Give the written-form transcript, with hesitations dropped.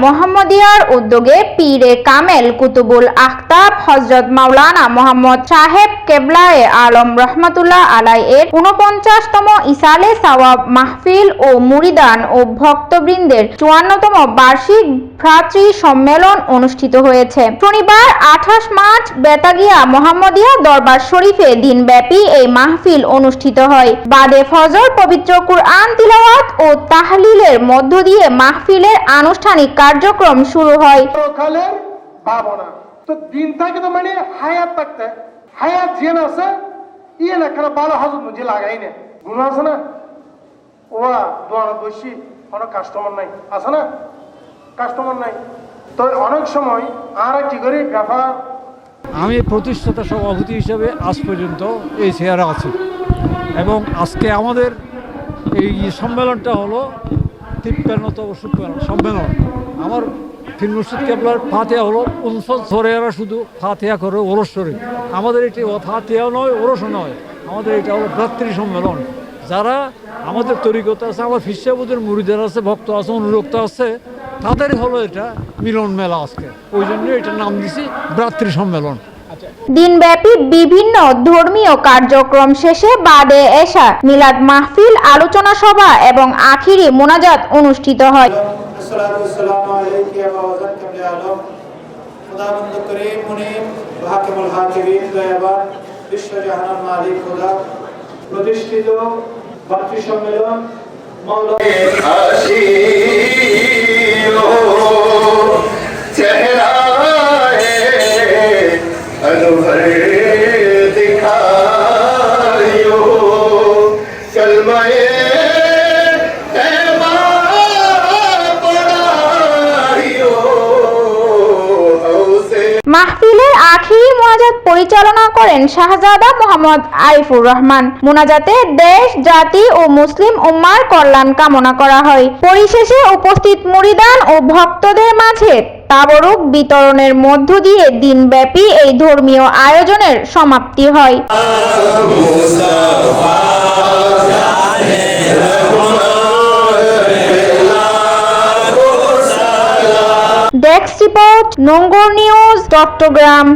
মোহাম্মদিয়ার উদ্যোগে পীরে কামেল কুতুবুল আখতাব হযরত মাওলানা মোহাম্মদ সাহেব কেবলায়ে আলম রহমাতুল্লাহ আলাই এর ৪৯তম ইসালে সওয়াব মাহফিল ও মুরিদান ও ভক্তবৃন্দের ৫৪তম বার্ষিক ভ্রাতৃ সম্মেলন অনুষ্ঠিত হয়েছে। শনিবার ২৮ মার্চ বেতাগিয়া মোহাম্মদিয়া দরবার শরীফে দিনব্যাপী এই মাহফিল অনুষ্ঠিত হয়। বাদে ফজর পবিত্র কুরআন তিলাওয়াত ও তাহলিলের মধ্য দিয়ে মাহফিলের আনুষ্ঠানিক কার্যক্রম শুরু হয়। তো দিন থাকে তো মানে হায়াত থাকতে হায়াত জেন আছে ইয়ে না কেন ভালো হাজত মুঝে লাগাই না গুণ আছে না ওয়া দোয়ানো বসি অনেক কাস্টমার নাই আছে না কাস্টমার নাই তো অনেক সময় আর কি করি ব্যাপার। আমি প্রতিষ্ঠাতা সভাপতি হিসেবে আজ পর্যন্ত এই চেয়ারে আছি এবং আজকে আমাদের এই সম্মেলনটা হলো ৫৩তম সম্মেলন। আমার ফির মুর্শিদ কেবলার ফাতিহা হলো ৫৯ ধরেরা শুধু ফাতিহা করে ওরস শরীফ। আমাদের এটি ফাতিহা নয়, ওরসও নয়, আমাদের এটা হলো ভ্রাতৃ সম্মেলন। যারা আমাদের তরিকত আছে, আমার ফিরসাবুদের মুরিদের আছে, ভক্ত আছে, অনুরক্ত আছে, তাদেরই হলো এটা মিলন মেলা আজকে। ওই জন্য এটার নাম দিছি ভ্রাতৃ সম্মেলন। দিনব্যাপী বিভিন্ন ধর্মীয় কার্যক্রম শেষে বাদে এশা মিলাদ মাহফিল, আলোচনা সভা এবং আখিরি মোনাজাত অনুষ্ঠিত হয়। প্রতিষ্ঠিত ভ্রাতৃ সম্মেলন মাহফিলের আখিরি মোনাজাত পরিচালনা করেন শাহজাদা মোহাম্মদ আরিফুর রহমান। মোনাজাতে দেশ, জাতি ও মুসলিম উম্মার কল্যাণ কামনা করা হয়। পরিশেষে উপস্থিত মুরিদান ও ভক্তদের মাঝে তাবরুক বিতরণের মধ্য দিয়ে দিনব্যাপী এই ধর্মীয় আয়োজনের সমাপ্তি হয়। Desk report, Nongor news, Chittagong.